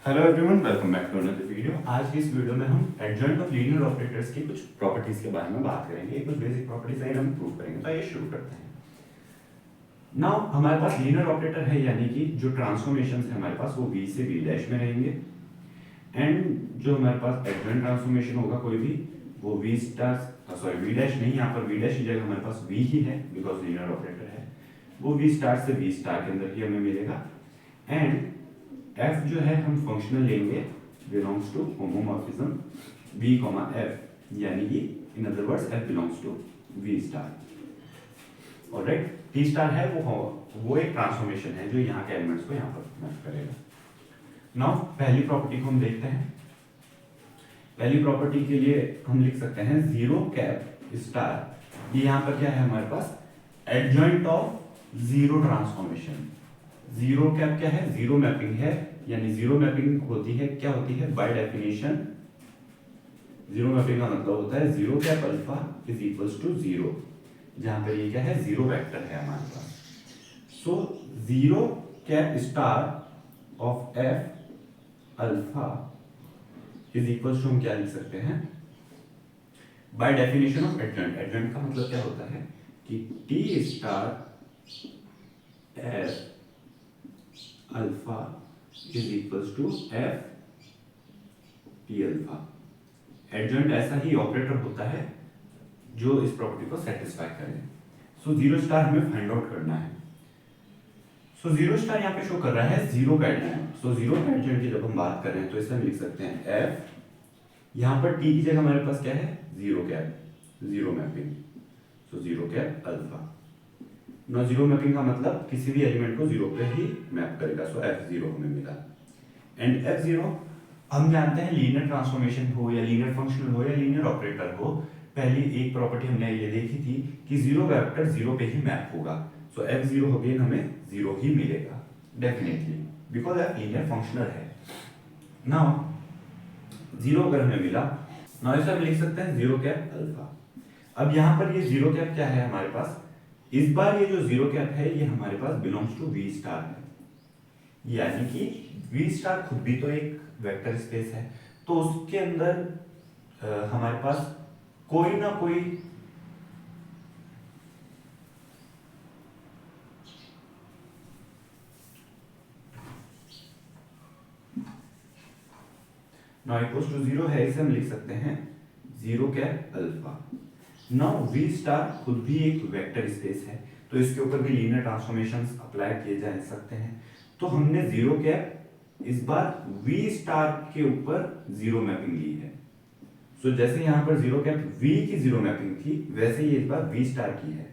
Hello everyone, welcome back to another video. आज की इस वीडियो में हम एडजॉइंट ऑफ लीनियर ऑपरेटर्स की कुछ प्रॉपर्टीज के बारे में बात करेंगे। कुछ बेसिक प्रॉपर्टीज है हम प्रूव करेंगे। तो आइए शुरू करते हैं। नाउ हमारे पास लीनियर ऑपरेटर है, यानी कि जो ट्रांसफॉर्मेशंस है हमारे पास वो v से v डैश में रहेंगे। एंड जो हमारे पास एडजॉइंट ट्रांसफॉर्मेशन होगा कोई भी, वो v स्टार v डैश नहीं, यहाँ पर v डैश की जगह हमारे पास v ही है बिकॉज लीनियर ऑपरेटर है। वो v स्टार से v स्टार के अंदर ही हमें मिलेगा। एंड f जो है हम फंक्शनल लेंगे belongs to homomorphism v, f, यानी कि in other words f belongs to v star. Alright, t star है वो एक ट्रांसफॉर्मेशन है जो यहाँ के एलिमेंट्स को यहाँ पर मैप करेगा। नाउ पहली प्रॉपर्टी को हम देखते हैं। पहली प्रॉपर्टी के लिए हम लिख सकते हैं जीरो कैप स्टार। ये यहाँ पर क्या है हमारे पास, adjoint of zero transformation. Zero cap क्या है, जीरो मैपिंग है, यानी जीरो मैपिंग होती है क्या होती है, बाय डेफिनेशन जीरो मैपिंग का मतलब होता है zero cap alpha is equals to zero, जहां पर ये क्या है, जीरो वेक्टर है हमारे पास। So zero cap star of F alpha is equals to हम क्या लिख सकते हैं, by definition of adjoint. Adjoint का मतलब क्या होता है कि T star F alpha is equals to F T alpha. Adjoint ऐसा ही ऑपरेटर होता है जो इस प्रॉपर्टी को सेटिस्फाई करे। सो जीरो स्टार हमें फाइंड आउट करना है। सो जीरो स्टार यहाँ पे शो कर रहा है जीरो का एडजॉइंट। सो जीरो का एडजॉइंट की जब हम बात कर रहे हैं तो इसे हम लिख सकते हैं एफ, यहाँ पर टी की जगह हमारे पास क्या है, zero cap, zero mapping. So zero cap alpha. No zero mapping का मतलब किसी भी एलिमेंट को जीरो पे ही मैप करेगा। सो एफ जीरो हमें मिला। एंड एफ जीरो हम जानते हैं लीनियर ट्रांसफॉर्मेशन हो या लीनियर फंक्शनल हो या लीनियर ऑपरेटर हो, पहली एक प्रॉपर्टी हमने ये देखी थी कि जीरो वेक्टर जीरो पे ही मैप होगा। सो एफ जीरो अगेन हमें जीरो ही मिलेगा definitely, because F linear functional है। नाउ जीरो अगर हमें मिला, नाउ इसे हम लिख सकते हैं जीरो कैप अल्फा। अब यहाँ पर ये जीरो कैप क्या है हमारे पास, इस बार ये जो जीरो कैप है ये हमारे पास बिलोंग्स टू वी स्टार है, यानी कि वी स्टार खुद भी तो एक वेक्टर स्पेस है। तो उसके अंदर हमारे पास कोई ना कोई नाउ इक्वल्स टू जीरो है, इसे हम लिख सकते हैं zero cap alpha. Now we star खुद भी एक वेक्टर स्पेस है, तो इसके ऊपर भी लीनियर ट्रांसफॉर्मेशंस अप्लाई किए जा सकते हैं। तो हमने जीरो कैप इस बार वी स्टार के ऊपर जीरो मैपिंग ली है। सो जैसे यहाँ पर जीरो कैप वी की जीरो मैपिंग थी, वैसे ही इस बार वी स्टार की है।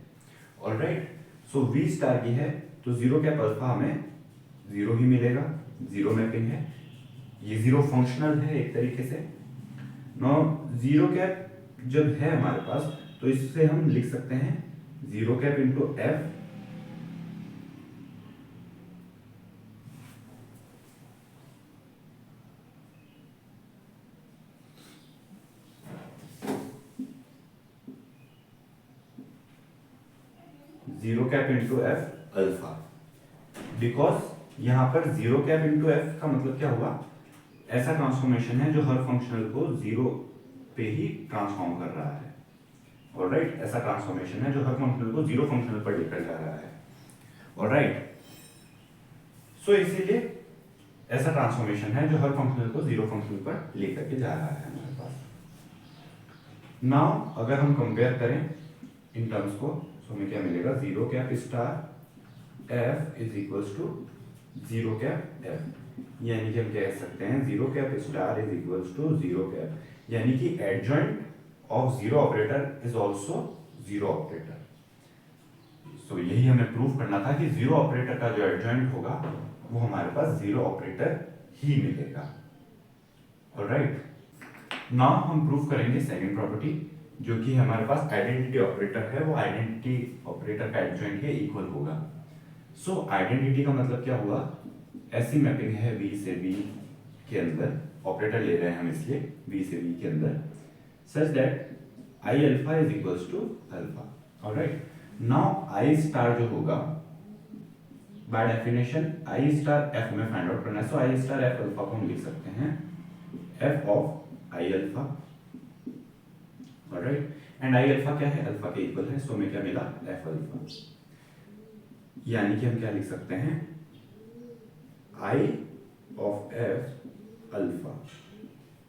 ऑलराइट, सो वी स्टार की है तो जीरो कैप अल्फा हमें जीरो ही मिलेगा, जीरो मैपिंग है, ये जीरो फंक्शनल है एक तरीके से। नो जीरो कैप जब है हमारे पास तो इससे हम लिख सकते हैं zero cap into F zero cap into F alpha. Because यहां पर जीरो कैप इंटू एफ का मतलब क्या हुआ, ऐसा ट्रांसफॉर्मेशन है जो हर फंक्शनल को जीरो पे ही ट्रांसफॉर्म कर रहा है। ऑलराइट, ऐसा ट्रांसफॉर्मेशन है जो हर फंक्शनल को जीरो फंक्शनल पर लेकर जा रहा है। ऑलराइट, सो इसीलिए ऐसा ट्रांसफॉर्मेशन है जो हर फंक्शनल को जीरो फंक्शनल पर लेकर के जा रहा है हमारे पास। नाउ अगर हम कंपेयर करें इन टर्म्स को, तो हमें क्या मिलेगा, zero cap star F is equals to zero cap F, यानी कि हम कह सकते हैं zero cap star is equals to zero cap, यानी कि adjoint of zero operator is also zero operator. So यही हमें प्रूव करना था कि जीरो ऑपरेटर का जो एडजॉइंट होगा वो हमारे पास जीरो ऑपरेटर ही मिलेगा। ऑलराइट, नाउ हम प्रूव करेंगे सेकंड प्रॉपर्टी, जो कि हमारे पास आइडेंटिटी ऑपरेटर है, वो आइडेंटिटी ऑपरेटर का एडजॉइंट के इक्वल होगा। सो आइडेंटिटी का मतलब क्या हुआ, ऐसी मैपिंग है v से v के अंदर, ऑपरेटर ले रहे हैं हम इसलिए v से v के अंदर, such that i alpha is equals to alpha. Alright, now i star जो होगा by definition I star F हमें फाइंड आउट करना है, so I star F alpha को हम लिख सकते हैं F of I alpha, alright, and I alpha क्या है, अल्फा के इक्वल है, सो हमें क्या मिला, एफ अल्फा, यानी कि हम क्या लिख सकते हैं, आई ऑफ एफ अल्फा।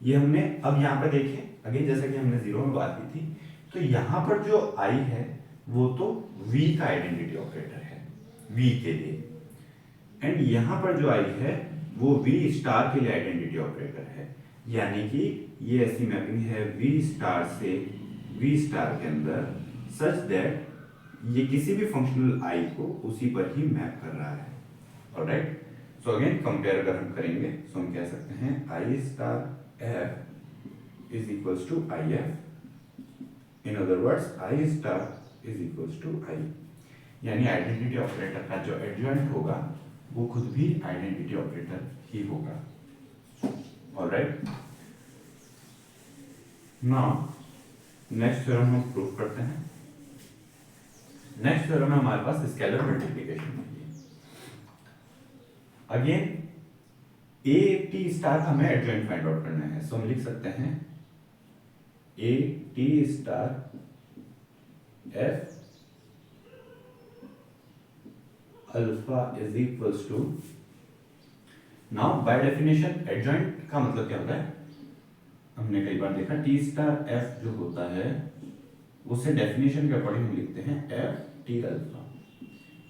ये हमने अब यहाँ पर देखें अगेन, जैसा कि हमने जीरो में बात की थी, तो यहाँ पर जो आई है वो तो v का आइडेंटिटी ऑपरेटर है v के लिए, एंड यहाँ पर जो आई है वो v स्टार के लिए आइडेंटिटी ऑपरेटर है, यानी कि ये ऐसी मैपिंग है v स्टार से v स्टार के अंदर सच दैट ये किसी भी फंक्शनल i को उसी पर ही मैप कर रहा है, ऑलराइट। सो अगेन कंपेयर अगर हम करेंगे तो हम कह सकते हैं i star f is equals to I F, in other words i star is equals to i, यानी आइडेंटिटी ऑपरेटर का जो एडजॉइंट होगा वो खुद भी आइडेंटिटी ऑपरेटर ही होगा, ऑलराइट। नाउ नेक्स्ट थ्योरम हम प्रूव करते हैं। नेक्स्ट थ्योरम में हमारे पास स्केलर मल्टीप्लिकेशन है। अगेन ए टी स्टार का हमें एडजॉइंट फाइंड आउट करना है, सो हम लिख सकते हैं A T star F alpha is equals to, now by definition adjoint का मतलब क्या होता है, हमने कई बार देखा टी स्टार एफ जो होता है उसे डेफिनेशन के अकॉर्डिंग हम लिखते हैं एफ टी अल्फा।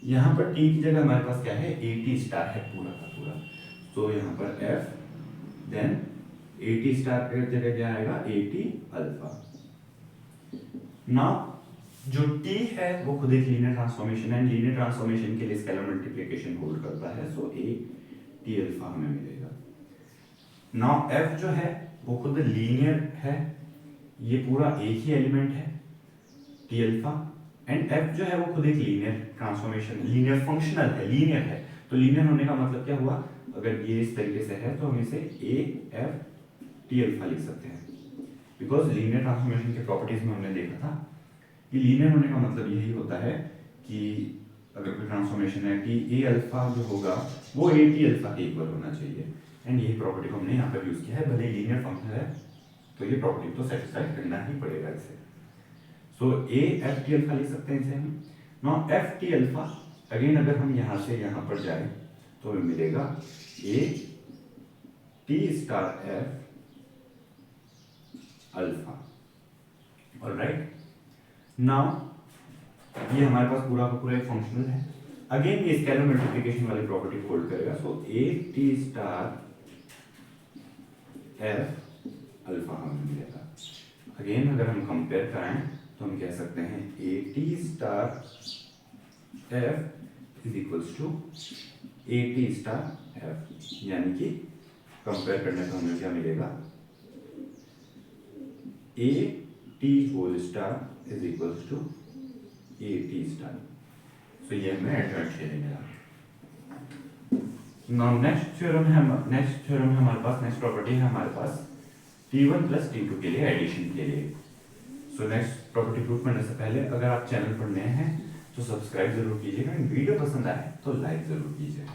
यहाँ पर टी की जगह हमारे पास क्या है, ए टी स्टार है पूरा का पूरा, तो यहाँ पर F, then A T star की जगह क्या आएगा, ए टी अल्फा। नाउ जो t है वो खुद एक लीनियर ट्रांसफॉर्मेशन है, लीनियर ट्रांसफॉर्मेशन के लिए स्केलर मल्टीप्लिकेशन होल्ड करता है, सो a t अल्फा हमें मिलेगा। नाउ f जो है वो खुद लीनियर है, ये पूरा एक ही एलिमेंट है t अल्फा, एंड f जो है वो खुद एक लीनियर ट्रांसफॉर्मेशन, लीनियर फंक्शनल है, लीनियर है, तो लीनियर होने का मतलब क्या हुआ, अगर ये इस तरीके से है तो हम इसे a f t अल्फा लिख सकते हैं, बिकॉज लीनियर ट्रांसफॉर्मेशन के प्रॉपर्टीज में हमने देखा था कि लीनियर होने का मतलब यही होता है कि अगर कोई ट्रांसफॉर्मेशन है कि ए अल्फा जो होगा वो ए टी अल्फा के इक्वल होना चाहिए, एंड यही प्रॉपर्टी को हमने यहाँ पर यूज किया है, भले लीनियर फंक्शन है तो ये प्रॉपर्टी तो सेटिस्फाई करना ही पड़ेगा इसे। सो ए एफ टी अल्फा लिख सकते हैं इसे हम। Now F T alpha again अगर हम यहाँ से यहाँ पर जाए तो हमें मिलेगा A T star F alpha, alright. Now ये हमारे पास पूरा का पूरा एक फंक्शनल है, अगेन ये स्केलर मल्टीप्लिकेशन वाली प्रॉपर्टी होल्ड करेगा, so A T star F alpha हमें मिलेगा। अगेन अगर हम कंपेयर कराएं तो हम कह सकते हैं A T star F is equals to A T star F, यानी कि कंपेयर करने पर हमें क्या मिलेगा, A T whole star is equals to A T star, so ये हमें एडजॉइंट के लिए मिला। नाउ नेक्स्ट थ्योरम है हमारे पास, नेक्स्ट प्रॉपर्टी है हमारे पास t1 प्लस t2 के लिए एडिशन के लिए। सो नेक्स्ट प्रॉपर्टी प्रूव करने से पहले अगर आप चैनल पर नए हैं तो सब्सक्राइब जरूर कीजिएगा, वीडियो पसंद आए तो लाइक जरूर कीजिएगा।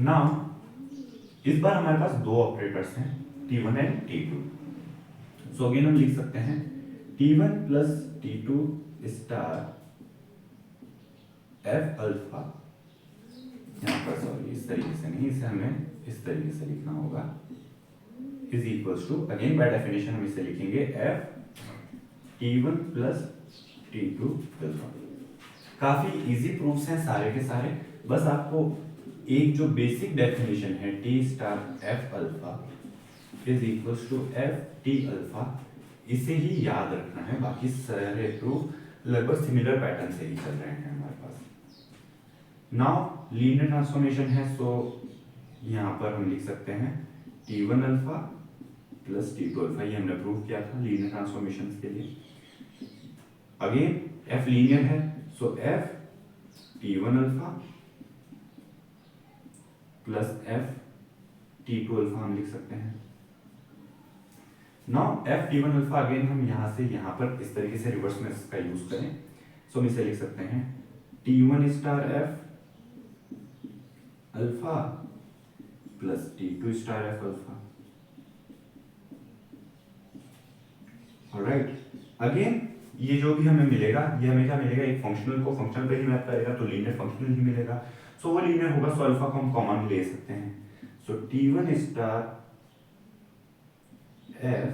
नाउ इस बार हमारे पास दो ऑपरेटर्स हैं t1 and t2, so again हम लिख सकते हैं t1 plus t2 star f alpha, यहाँ पर सॉरी इस तरीके से नहीं, इसे हमें इस तरीके से लिखना होगा, is equals to again by definition हम इसे लिखेंगे F t1 plus t2 alpha. काफी इजी प्रूफ्स हैं सारे के सारे, बस आपको एक जो बेसिक डेफिनेशन है t star f alpha is equals to F T alpha, इसे ही याद रखना है, बाकी सारे प्रूफ लगभग सिमिलर पैटर्न से ही चल रहे हैं हमारे पास। नाउ लीनियर ट्रांसफॉर्मेशन है, सो यहाँ पर हम लिख सकते हैं t1 alpha plus t2 alpha, ये हमने प्रूव किया था लीनियर ट्रांसफॉर्मेशन के लिए। अगेन f लीनियर है, सो f t1 alpha plus f t2 alpha हम लिख सकते हैं। Now f t1 alpha again हम यहाँ से यहाँ पर इस तरीके से रिवर्स में इसका यूज करें, सो हम इसे लिख सकते हैं t1 star f alpha plus T2 star F alpha. Alright, again ये जो भी हमें मिलेगा ये हमें क्या मिलेगा, एक फंक्शनल को फंक्शनल पे ही मैप करेगा तो लीनियर फंक्शनल ही मिलेगा। सो वो लीनियर होगा, सो अल्फा को हम कॉमन ले सकते हैं। सो T1 star F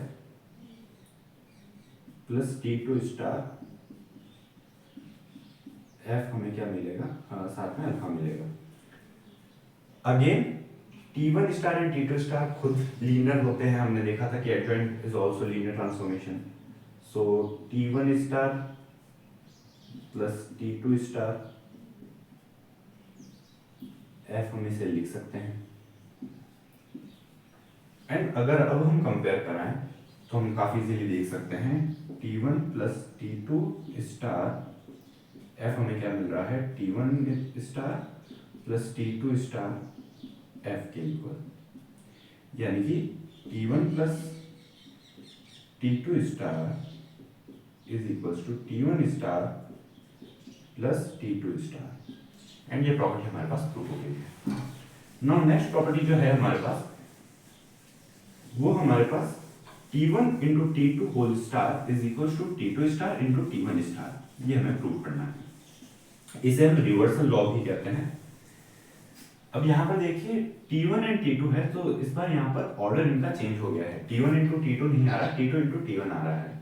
plus T2 star F हमें क्या मिलेगा, साथ में अल्फा मिलेगा। Again T1 star and T2 star खुद लीनियर होते हैं, हमने देखा था कि adjoint is also linear transformation. So T1 star plus T2 star F हम इसे लिख सकते हैं। एंड अगर अब हम कंपेयर कराएं तो हम काफी इजीली देख सकते हैं T1 plus T2 star F हमें क्या मिल रहा है, T1 star plus T2 star F के इक्वल, यानी कि T1 plus T2 star is equals to T1 star plus T2 star. And ये प्रॉपर्टी हमारे पास प्रूफ हो गई है। नाउ नेक्स्ट प्रॉपर्टी जो है हमारे पास, वो हमारे पास T1 into T2 whole star is equals to T2 star into T1 star, ये हमें प्रूव करना है। इसे हम रिवर्सल लॉ भी कहते हैं। अब यहाँ पर देखिए T1 एंड T2 है, तो इस बार यहाँ पर ऑर्डर इनका चेंज हो गया है, T1 इंटू T2 नहीं आ रहा, T2 इंटू T1 आ रहा है।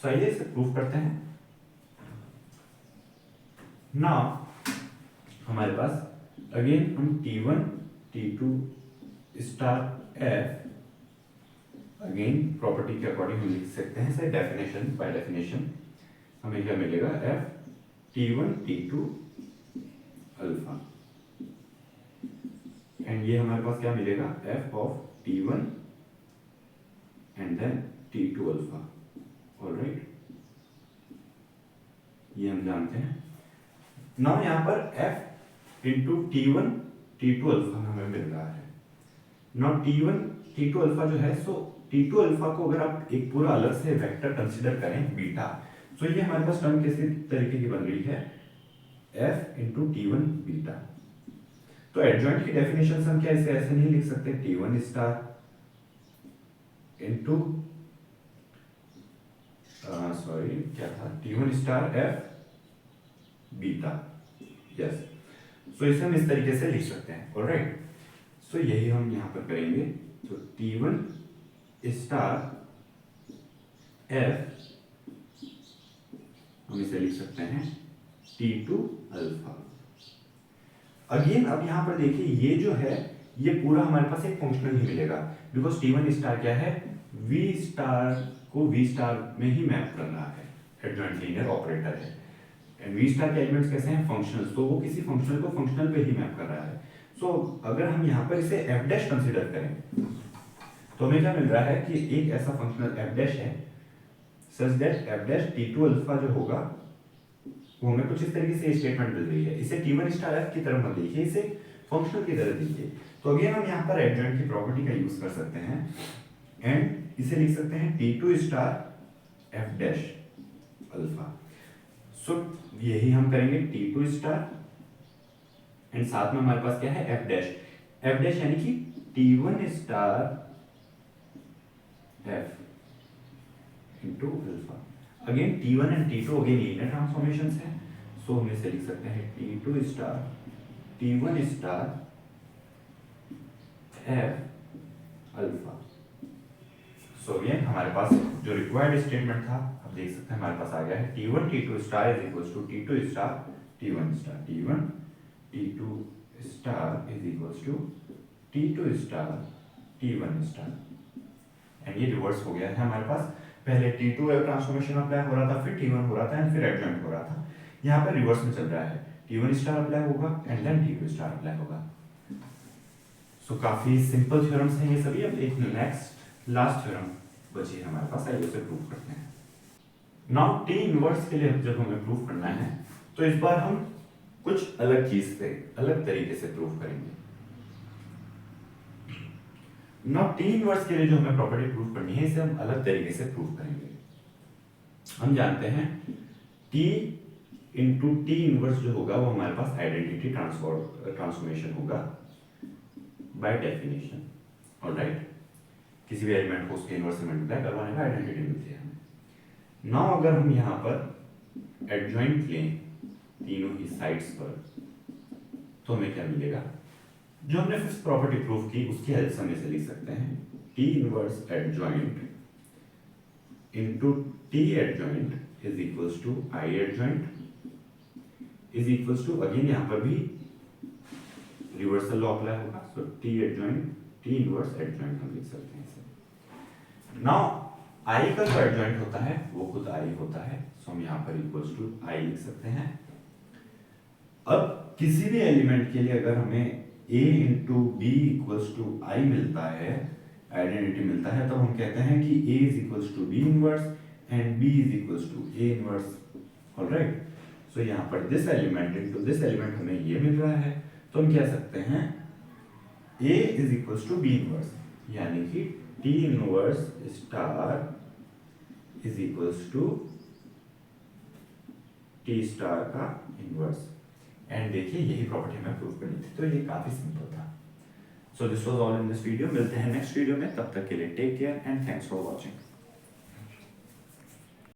सो आइए इसे प्रूव करते हैं। नाउ हमारे पास अगेन हम T1 T2 star F again property के अकॉर्डिंग हम लिख सकते हैं, सर डेफिनेशन बाय डेफिनेशन हमें क्या मिलेगा, F T1 T2 alpha, and ये हमारे पास क्या मिलेगा, F of T1 and then T2 alpha. Alright, ये हम जानते हैं। नाउ यहाँ पर F into T1 T2 alpha हमें मिल रहा है। नाउ T1 T2 अल्फा जो है, सो T2 अल्फा को अगर आप एक पूरा अलग से वेक्टर कंसीडर करें बीटा, तो ये हमारे पास टर्म किसी तरीके की बन रही है, F इंटू T1 बीटा। तो एडजॉइंट की डेफिनेशन हम क्या इसे ऐसे नहीं लिख सकते, T1 स्टार इंटू क्या था, T1 star F beta, yes. So इसे हम इस तरीके से लिख सकते हैं। ऑलराइट, सो यही हम यहाँ पर करेंगे। तो T1 स्टार F हम इसे लिख सकते हैं T2 अल्फा। अगेन अब यहाँ पर देखिए ये जो है ये पूरा हमारे पास एक फंक्शनल ही मिलेगा, बिकॉज T1 स्टार क्या है, V स्टार को V स्टार में ही मैप कर रहा है, एडजॉइंट लीनियर ऑपरेटर है। एंड V स्टार के एलिमेंट्स कैसे हैं, फंक्शनल, तो वो किसी फंक्शनल को फंक्शनल पे ही मैप कर रहा है। सो अगर हम यहाँ पर इसे f डैश कंसीडर करें तो हमें क्या मिल रहा है कि एक ऐसा फंक्शनल f डैश है such that f dash T2 alpha जो होगा वो हमें कुछ इस तरीके से स्टेटमेंट मिल रही है। इसे T1 स्टार F की तरह मत देखिए, इसे फंक्शनल की तरह देखिए। तो अगेन हम यहाँ पर एडजॉइंट की प्रॉपर्टी का यूज कर सकते हैं एंड इसे लिख सकते हैं T2 star F dash alpha. So यही हम करेंगे T2 स्टार एंड साथ में हमारे पास क्या है, F डैश। F डैश यानी कि T1 star F into alpha. Again T1 and T2 again linear transformations हैं, सो हम इसे लिख सकते हैं T2 star T1 star F alpha. So again हमारे पास जो रिक्वायर्ड स्टेटमेंट था आप देख सकते हैं हमारे पास आ गया है, T1 T2 star is equals to T2 star T1 star, T1 T2 star is equals to T2 star T1 star. And ये रिवर्स हो गया है हमारे पास, पहले T2 ट्रांसफॉर्मेशन अप्लाई हो रहा था, फिर T1 हो रहा था एंड फिर एडजॉइंट हो रहा था। यहाँ पर रिवर्स में चल रहा है, T1 स्टार अप्लाई होगा and then T2 star apply होगा। सो काफी सिंपल थ्योरम्स हैं ये सभी। अब एक नेक्स्ट लास्ट थ्योरम बची है हमारे पास, आइए उसे प्रूव करते हैं। नाउ T इनवर्स के लिए जब हमें प्रूव करना है तो इस बार हम कुछ अलग चीज से अलग तरीके से प्रूव करेंगे। नाउ T इनवर्स के लिए जो हमें प्रॉपर्टी प्रूव करनी है इसे हम अलग तरीके से प्रूव करेंगे। हम जानते हैं T इंटू T इनवर्स जो होगा वो हमारे पास आइडेंटिटी ट्रांसफॉर्मेशन होगा बाय डेफिनेशन, ऑलराइट। किसी भी एलिमेंट को उसके इनवर्स से मल्टीप्लाई करवाने का आइडेंटिटी मिलती है हमें। नाउ अगर हम यहाँ पर एडजॉइंट लें तीनों ही साइड्स पर, तो हमें क्या मिलेगा? जो हमने फिफ्थ प्रॉपर्टी प्रूव की उसकी हेल्प से हम इसे लिख सकते हैं T inverse adjoint into T adjoint is equals to I adjoint is equals to, again यहाँ पर भी रिवर्सल लॉ अप्लाई होगा, so T adjoint T inverse adjoint हम लिख सकते हैं इसे। नाउ आई का जो एडजॉइंट होता है वो खुद आई होता है, सो हम यहाँ पर इक्वल्स टू आई लिख सकते हैं। अब किसी भी एलिमेंट के लिए अगर हमें a into B equals to I मिलता है, आइडेंटिटी मिलता है, तो हम कहते हैं कि a is equals to B inverse and b is equals to a inverse, alright. So यहाँ पर this element into this element हमें ये मिल रहा है, तो हम कह सकते हैं a is equals to b inverse, यानी कि t inverse star is equals to t star का इनवर्स। एंड देखिए यही प्रॉपर्टी हमें प्रूव करनी थी, तो ये काफी सिंपल था। So this was all in this video. मिलते हैं नेक्स्ट वीडियो में, तब तक के लिए take care and thanks for watching.